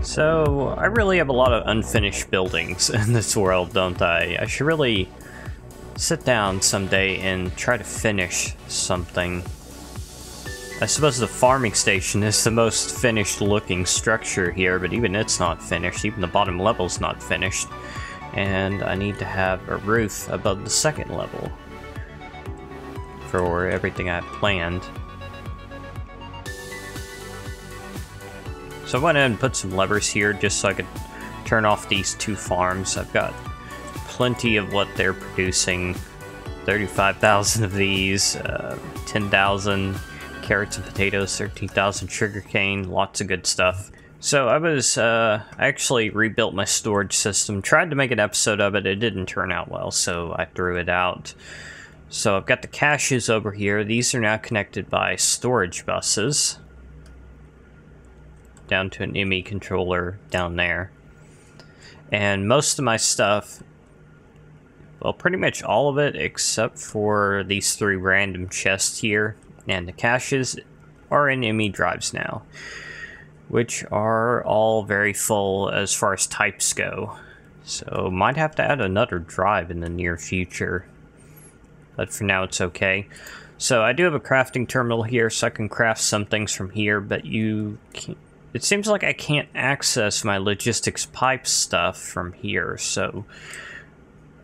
So, I really have a lot of unfinished buildings in this world, don't I? I should really sit down someday and try to finish something. I suppose the farming station is the most finished looking structure here, but even it's not finished. Even the bottom level's not finished. And I need to have a roof above the second level for everything I have planned. So I went ahead and put some levers here just so I could turn off these two farms. I've got plenty of what they're producing. 35,000 of these, 10,000 carrots and potatoes, 13,000 sugarcane, lots of good stuff. So I actually rebuilt my storage system, tried to make an episode of it, it didn't turn out well, so I threw it out. So I've got the caches over here. These are now connected by storage buses down to an ME controller down there. And most of my stuff, well, pretty much all of it except for these 3 random chests here and the caches are in ME drives now, which are all very full as far as types go. So might have to add another drive in the near future, but for now it's okay. So I do have a crafting terminal here, so I can craft some things from here, but it seems like I can't access my logistics pipe stuff from here, so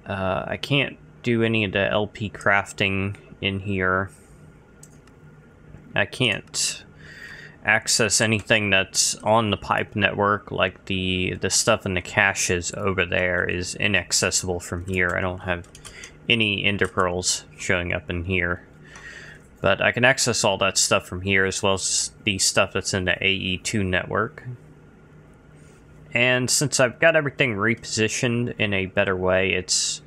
I can't do any of the LP crafting in here. I can't access anything that's on the pipe network, like the stuff in the caches over there is inaccessible from here. I don't have any ender pearls showing up in here. But I can access all that stuff from here, as well as the stuff that's in the AE2 network. And since I've got everything repositioned in a better way, it's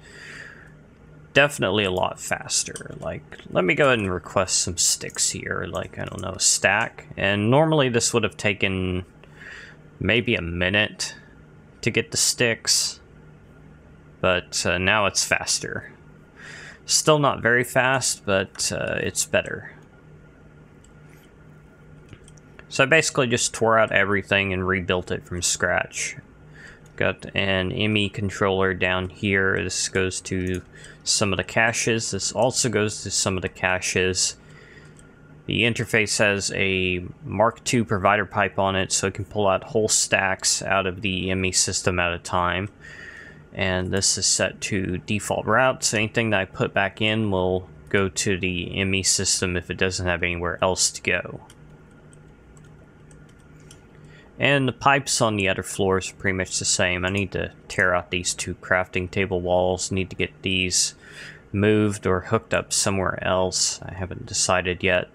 definitely a lot faster. Like, let me go ahead and request some sticks here, like, I don't know, a stack. And normally this would have taken maybe a minute to get the sticks, but now it's faster. Still not very fast, but it's better. So I basically just tore out everything and rebuilt it from scratch. Got an ME controller down here. This goes to some of the caches. This also goes to some of the caches. The interface has a Mark II provider pipe on it, so it can pull out whole stacks out of the ME system at a time. And this is set to default routes. Anything that I put back in will go to the ME system if it doesn't have anywhere else to go. And the pipes on the other floors are pretty much the same. I need to tear out these 2 crafting table walls. Need to get these moved or hooked up somewhere else. I haven't decided yet.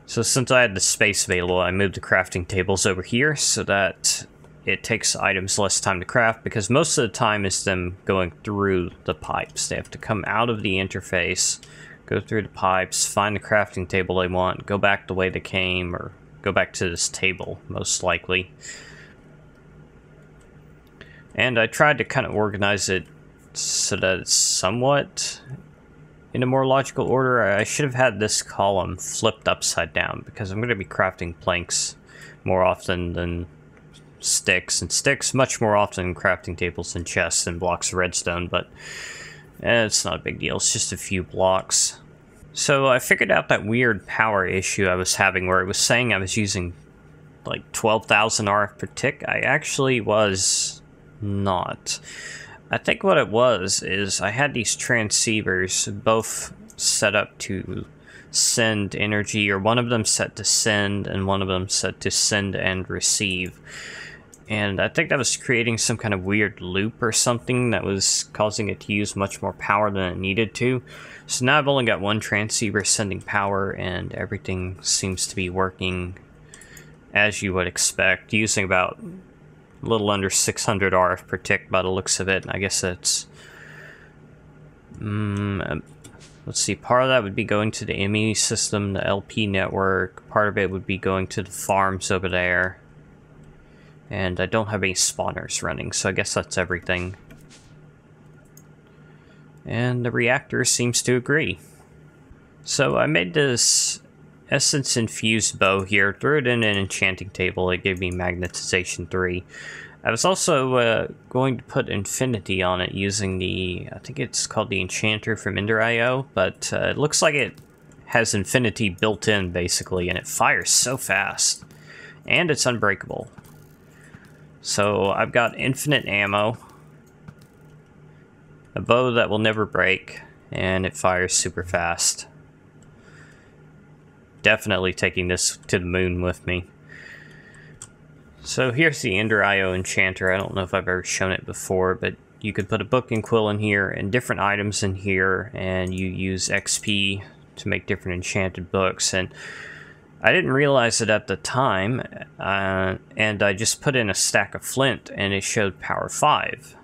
So since I had the space available, I moved the crafting tables over here so that it takes items less time to craft, because most of the time is them going through the pipes. They have to come out of the interface, go through the pipes, find the crafting table they want, go back the way they came, or go back to this table, most likely. And I tried to kind of organize it so that it's somewhat in a more logical order. I should have had this column flipped upside down, because I'm going to be crafting planks more often than sticks, and sticks much more often in crafting tables than chests and blocks of redstone, but it's not a big deal. It's just a few blocks. So I figured out that weird power issue I was having where it was saying I was using like 12,000 RF per tick. I actually was not. I think what it was is I had these transceivers both set up to send energy, or one of them set to send and one of them set to send and receive. And I think that was creating some kind of weird loop or something that was causing it to use much more power than it needed to. So now I've only got one transceiver sending power, and everything seems to be working as you would expect, using about a little under 600 RF per tick by the looks of it. I guess that's... let's see, part of that would be going to the ME system, the LP network. Part of it would be going to the farms over there. And I don't have any spawners running, so I guess that's everything. And the reactor seems to agree. So I made this essence infused bow here. Threw it in an enchanting table. It gave me magnetization 3. I was also going to put infinity on it using the, I think it's called the enchanter from Ender.io, but it looks like it has infinity built in basically, and it fires so fast. And it's unbreakable. So I've got infinite ammo, a bow that will never break, and it fires super fast. Definitely taking this to the moon with me. So here's the Ender.io enchanter. I don't know if I've ever shown it before, but you could put a book and quill in here and different items in here, and you use XP to make different enchanted books. And I didn't realize it at the time, and I just put in a stack of flint and it showed power 5.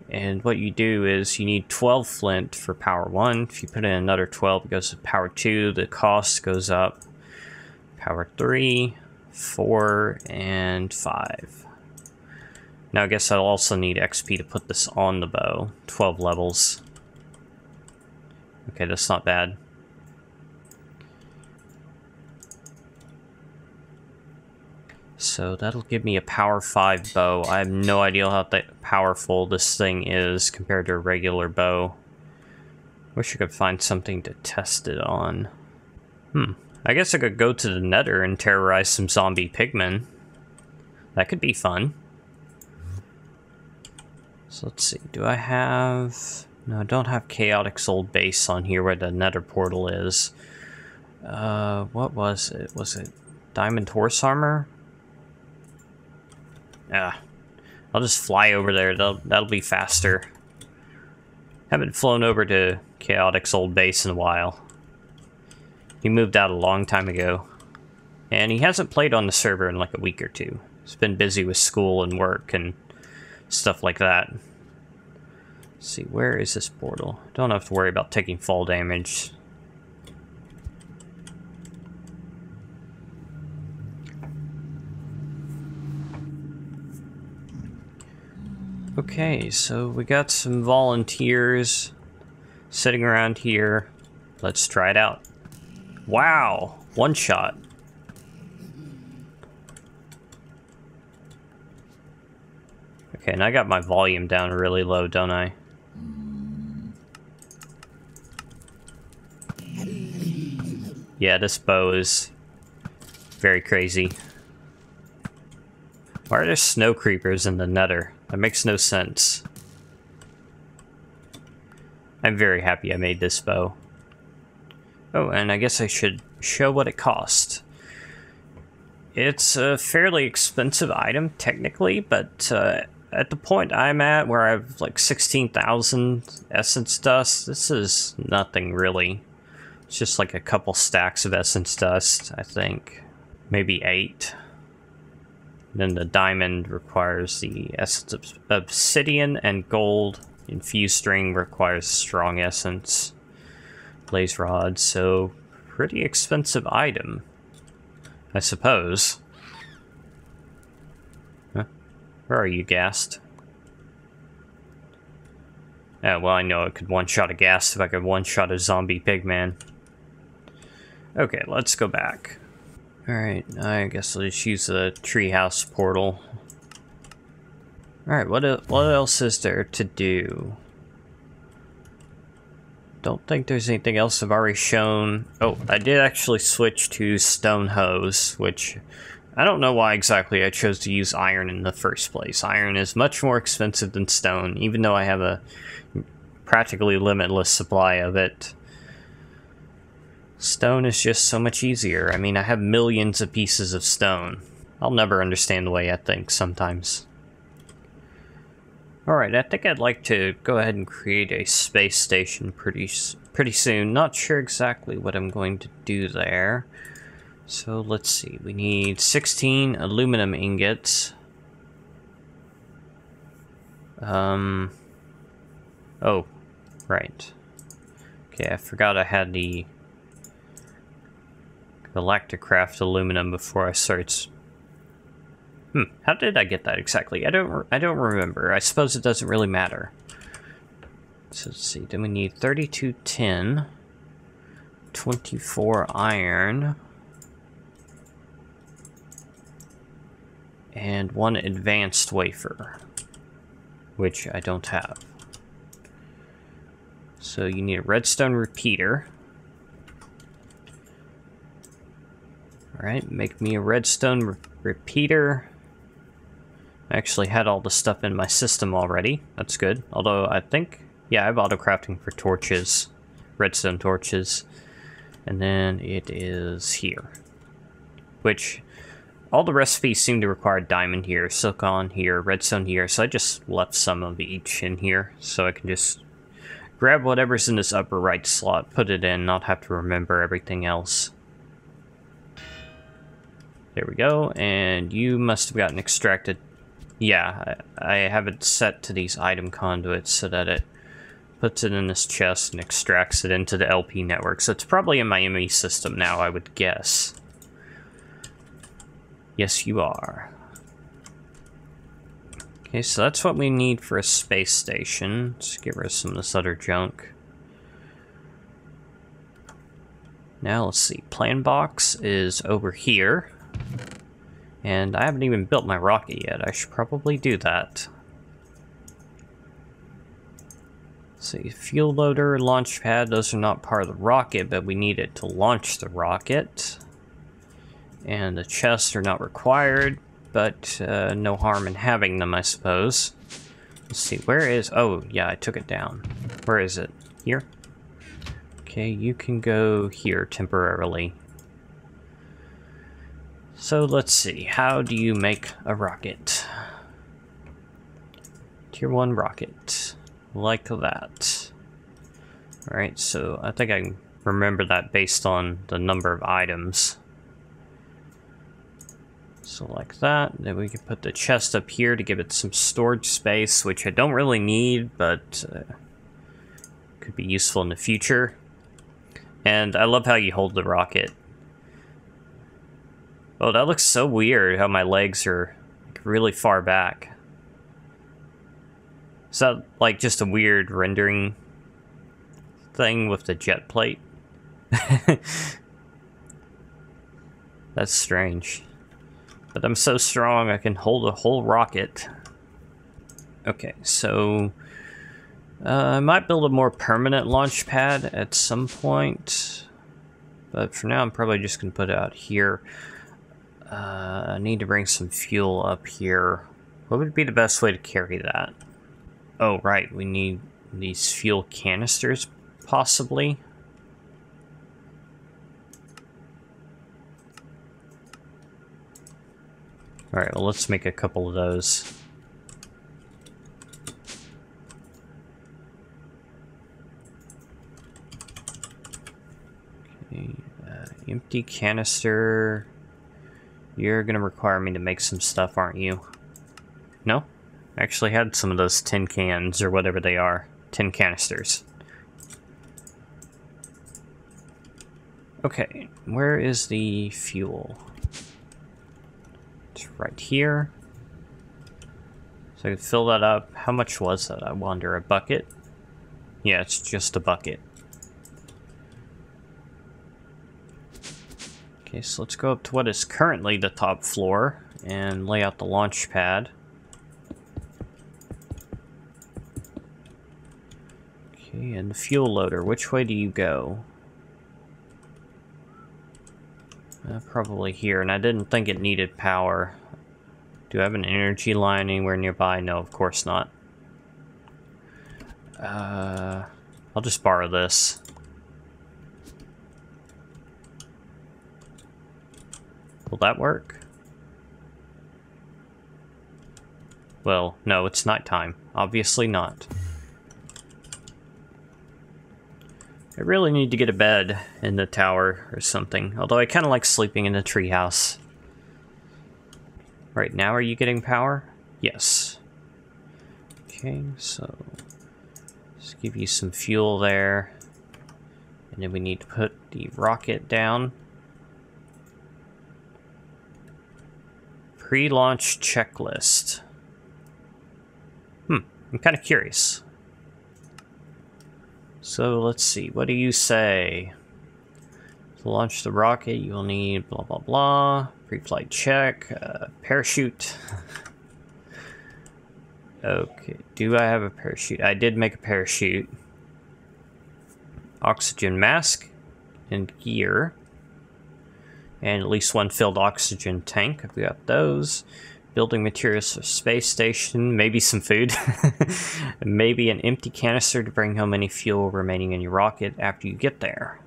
And what you do is you need 12 flint for power 1. If you put in another 12, it goes to power 2. The cost goes up. Power 3, 4, and 5. Now I guess I'll also need XP to put this on the bow. 12 levels. Okay, that's not bad. So that'll give me a power 5 bow. I have no idea how powerful this thing is compared to a regular bow. Wish I could find something to test it on. I guess I could go to the Nether and terrorize some zombie pigmen. That could be fun. So let's see, do I have... No, I don't have Chaotic's old base on here where the Nether portal is. What was it? Was it Diamond Horse Armor? Yeah, I'll just fly over there. That'll be faster. Haven't flown over to Chaotic's old base in a while. He moved out a long time ago. And he hasn't played on the server in like a week or two. He's been busy with school and work and stuff like that. Let's see, where is this portal? Don't have to worry about taking fall damage. Okay, so we got some volunteers sitting around here. Let's try it out. Wow, one shot. Okay, and I got my volume down really low, don't I? Yeah, this bow is very crazy. Why are there snow creepers in the Nether? That makes no sense. I'm very happy I made this bow. Oh, and I guess I should show what it cost. It's a fairly expensive item, technically, but at the point I'm at, where I have like 16,000 essence dust, this is nothing really. It's just like a couple stacks of essence dust, I think. Maybe 8. Then the diamond requires the essence of obsidian, and gold. Infused string requires strong essence. Blaze rod, so pretty expensive item, I suppose. Huh? Where are you, Ghast? Yeah, well, I know I could one-shot a Ghast if I could one-shot a zombie pigman. Okay, let's go back. Alright, I guess I'll just use the treehouse portal. Alright, what else is there to do? Don't think there's anything else I've already shown. Oh, I did actually switch to stone hose, which I don't know why exactly I chose to use iron in the first place. Iron is much more expensive than stone, even though I have a practically limitless supply of it. Stone is just so much easier. I mean, I have millions of pieces of stone. I'll never understand the way I think sometimes. Alright, I think I'd like to go ahead and create a space station pretty soon. Not sure exactly what I'm going to do there. So let's see, we need 16 aluminum ingots. Oh, right. Okay, I forgot I had the BiblioCraft aluminum before I started. How did I get that exactly? I don't remember. I suppose it doesn't really matter. So let's see. Then we need 32 tin, 24 iron, and 1 advanced wafer, which I don't have. So you need a redstone repeater. Alright, make me a redstone repeater. I actually had all the stuff in my system already. That's good. Although I think, yeah, I have auto crafting for torches, redstone torches. And then it is here. Which, all the recipes seem to require diamond here, silicon here, redstone here. So I just left some of each in here. So I can just grab whatever's in this upper right slot, put it in, not have to remember everything else. There we go, and you must have gotten extracted. Yeah, I have it set to these item conduits so that it puts it in this chest and extracts it into the LP network. So it's probably in my ME system now, I would guess. Yes, you are. Okay, so that's what we need for a space station. Let's get rid of some of this other junk. Now, let's see. Plan box is over here. And I haven't even built my rocket yet. I should probably do that. Let's see, fuel loader, launch pad, those are not part of the rocket, but we need it to launch the rocket. And the chests are not required, but no harm in having them, I suppose. Let's see, where is... Oh, yeah, I took it down. Where is it? Here? Okay, you can go here temporarily. So let's see, how do you make a rocket? Tier 1 rocket. Like that. Alright, so I think I can remember that based on the number of items. So like that, then we can put the chest up here to give it some storage space, which I don't really need, but could be useful in the future. And I love how you hold the rocket. Oh, that looks so weird, how my legs are really far back. Is that like just a weird rendering thing with the jet plate? That's strange. But I'm so strong I can hold a whole rocket. Okay, so I might build a more permanent launch pad at some point. But for now I'm probably just going to put it out here. I need to bring some fuel up here. What would be the best way to carry that? Oh, right, we need these fuel canisters, possibly. Alright, well, let's make a couple of those. Okay, empty canister. You're gonna require me to make some stuff, aren't you? No? I actually had some of those tin cans, or whatever they are. Tin canisters. Okay, where is the fuel? It's right here. So I can fill that up. How much was that, I wonder? A bucket? Yeah, it's just a bucket. Okay, so let's go up to what is currently the top floor and lay out the launch pad. Okay, and the fuel loader. Which way do you go? Probably here, and I didn't think it needed power. Do I have an energy line anywhere nearby? No, of course not. I'll just borrow this. Will that work? Well, no, it's nighttime. Obviously not. I really need to get a bed in the tower or something. Although I kind of like sleeping in the treehouse. Right, now are you getting power? Yes. Okay, so let's give you some fuel there. And then we need to put the rocket down. Pre-launch checklist. I'm kind of curious. So let's see, what do you say? To launch the rocket, you'll need blah blah blah. Pre-flight check, parachute. Okay, do I have a parachute? I did make a parachute. Oxygen mask and gear. And at least one filled oxygen tank. I've got those. Building materials for space station. Maybe some food. Maybe an empty canister to bring home any fuel remaining in your rocket after you get there.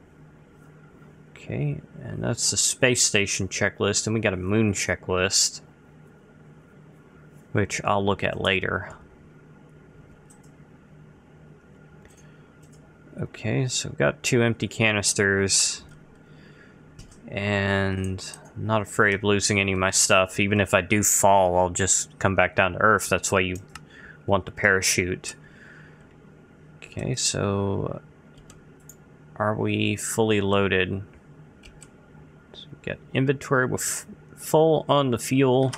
Okay, and that's the space station checklist. And we got a moon checklist, which I'll look at later. Okay, so we've got 2 empty canisters. And I'm not afraid of losing any of my stuff. Even if I do fall, I'll just come back down to Earth. That's why you want the parachute. Okay, so are we fully loaded? So we got inventory with full on the fuel.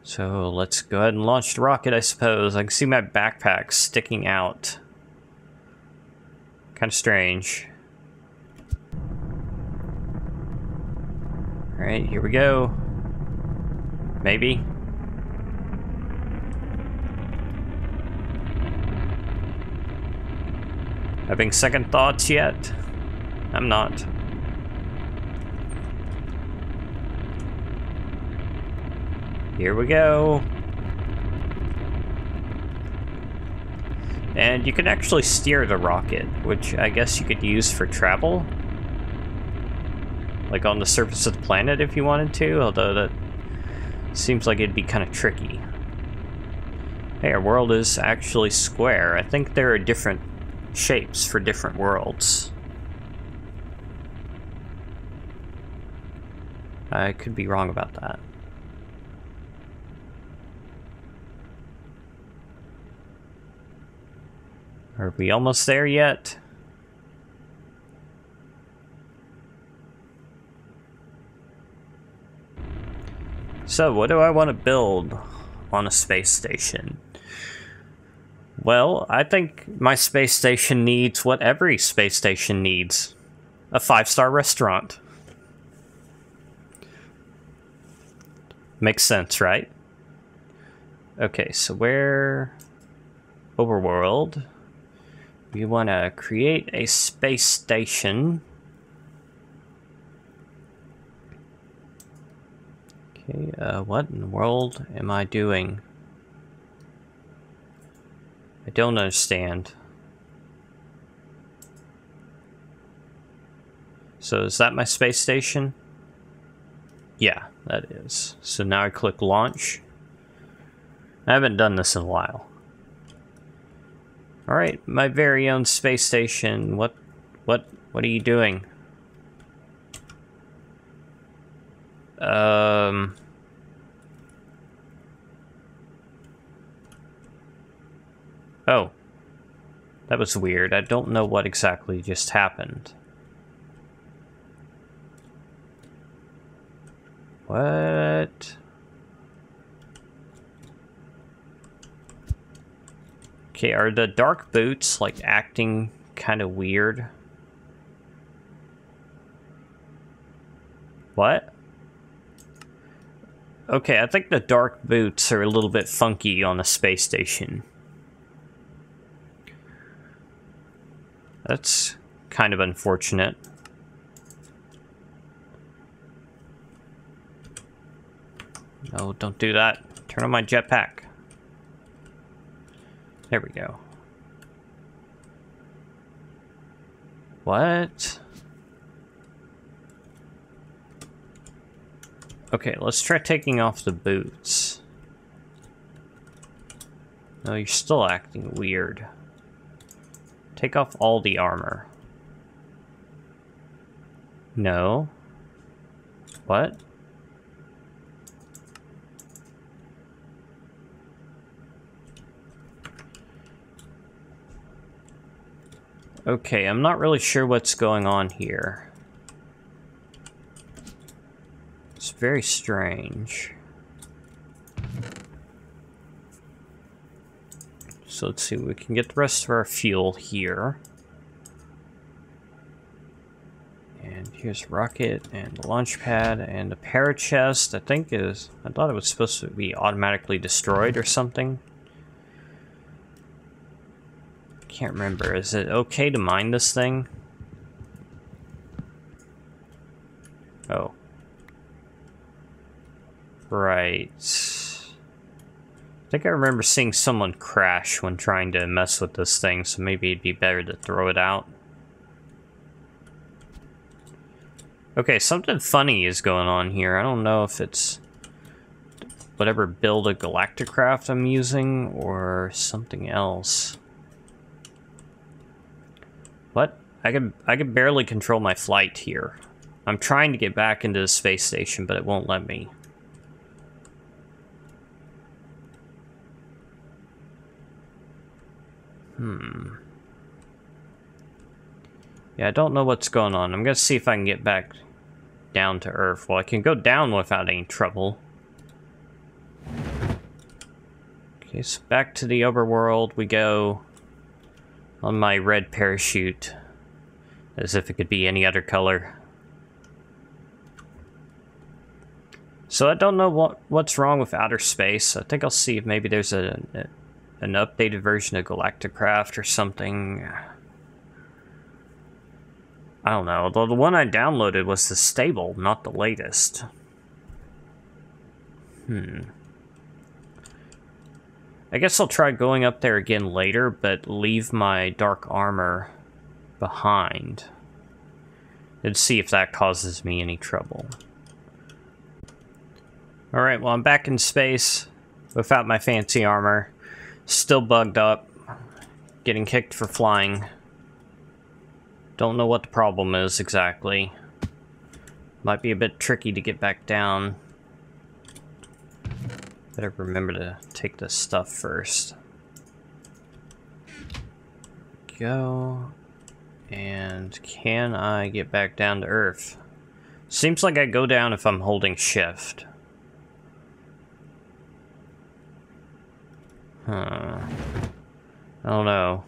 So let's go ahead and launch the rocket, I suppose. I can see my backpack sticking out. Kind of strange. Alright, here we go. Maybe. Having second thoughts yet? I'm not. Here we go. And you can actually steer the rocket, which I guess you could use for travel. Like on the surface of the planet if you wanted to, although that seems like it'd be kind of tricky. Hey, our world is actually square. I think there are different shapes for different worlds. I could be wrong about that. Are we almost there yet? So, what do I want to build on a space station? Well, I think my space station needs what every space station needs. A 5-star restaurant. Makes sense, right? Okay, so where... Overworld. We want to create a space station. Okay, what in the world am I doing? I don't understand. So is that my space station? Yeah, that is. So now I click launch. I haven't done this in a while. Alright, my very own space station. What are you doing? Oh. That was weird. I don't know what exactly just happened. What? Okay, are the dark boots, like, acting kind of weird? What? Okay, I think the dark boots are a little bit funky on a space station. That's kind of unfortunate. No, don't do that. Turn on my jetpack. There we go. What? Okay, let's try taking off the boots. No, you're still acting weird. Take off all the armor. No. What? Okay, I'm not really sure what's going on here. It's very strange. So let's see, we can get the rest of our fuel here. And here's rocket and the launch pad and the parachest. I thought it was supposed to be automatically destroyed or something. Can't remember. Is it okay to mine this thing? Oh. Right. I think I remember seeing someone crash when trying to mess with this thing, so maybe it'd be better to throw it out. Okay, something funny is going on here. I don't know if it's whatever build a BiblioCraft I'm using or something else. What? I can barely control my flight here. I'm trying to get back into the space station, but it won't let me. Yeah, I don't know what's going on. I'm gonna see if I can get back down to Earth. Well, I can go down without any trouble. Okay, so back to the overworld we go on my red parachute. As if it could be any other color. So I don't know what's wrong with outer space. I think I'll see if maybe there's an updated version of BiblioCraft or something. I don't know. Although the one I downloaded was the stable, not the latest. I guess I'll try going up there again later, but leave my dark armor behind. And see if that causes me any trouble. Alright, well I'm back in space without my fancy armor. Still bugged up. Getting kicked for flying. Don't know what the problem is exactly. Might be a bit tricky to get back down. Better remember to take this stuff first. Go. And can I get back down to Earth? Seems like I go down if I'm holding shift. I don't know.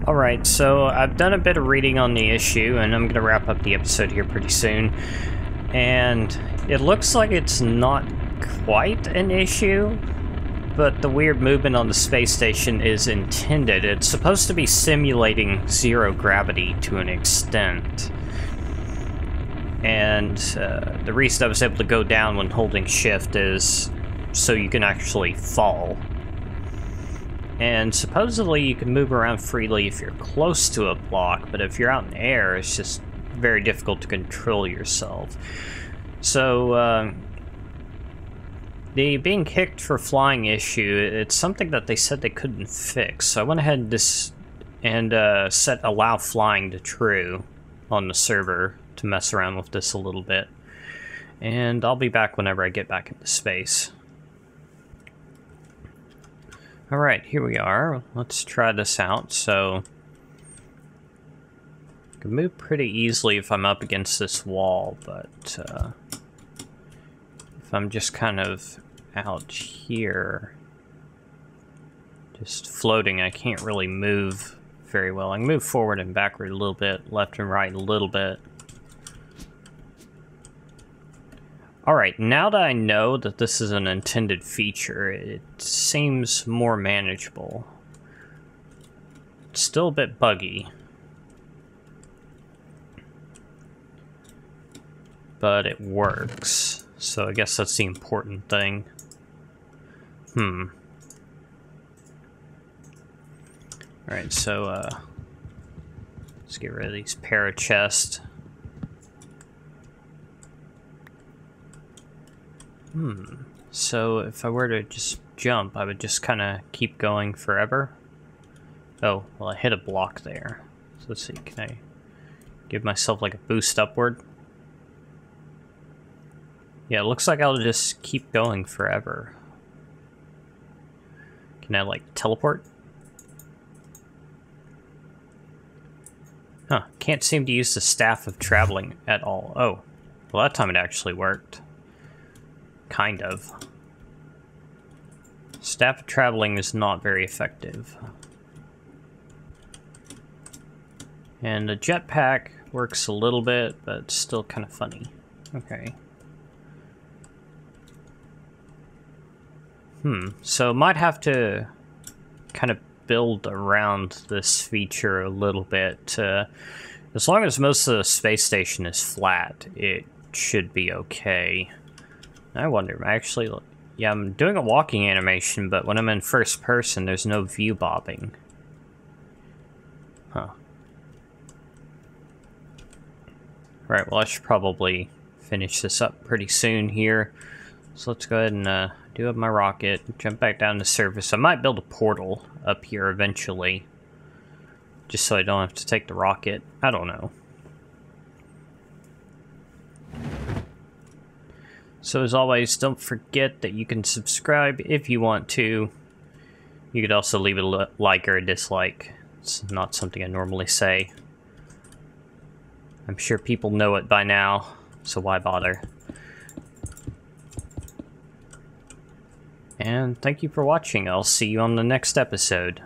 Alright, so I've done a bit of reading on the issue, and I'm going to wrap up the episode here pretty soon. And it looks like it's not quite an issue, but the weird movement on the space station is intended. It's supposed to be simulating zero gravity to an extent. And the reason I was able to go down when holding shift is so you can actually fall. And supposedly you can move around freely if you're close to a block, but if you're out in the air, it's just very difficult to control yourself. So, the being kicked for flying issue, it's something that they said they couldn't fix. So I went ahead and set allow flying to true on the server to mess around with this a little bit. And I'll be back whenever I get back into space. Alright, here we are. Let's try this out. So, I can move pretty easily if I'm up against this wall, but if I'm just kind of out here, just floating, I can't really move very well. I can move forward and backward a little bit, left and right a little bit. Alright, now that I know that this is an intended feature, it seems more manageable. It's still a bit buggy. But it works. So I guess that's the important thing. Alright, so let's get rid of these parachests. So if I were to just jump, I would just kind of keep going forever. Oh, well I hit a block there. So let's see, can I give myself like a boost upward? Yeah, it looks like I'll just keep going forever. Can I like teleport? Huh, can't seem to use the staff of traveling at all. Oh, well that time it actually worked. Kind of. Staff of traveling is not very effective. And the jetpack works a little bit, but it's still kind of funny. Okay. So might have to kind of build around this feature a little bit. As long as most of the space station is flat, it should be okay. I wonder, actually, yeah, I'm doing a walking animation, but when I'm in first person, there's no view bobbing. Huh. Right, well, I should probably finish this up pretty soon here. So let's go ahead and do up my rocket, jump back down to surface. I might build a portal up here eventually, just so I don't have to take the rocket. I don't know. So as always, don't forget that you can subscribe if you want to. You could also leave a like or a dislike. It's not something I normally say. I'm sure people know it by now, so why bother? And thank you for watching. I'll see you on the next episode.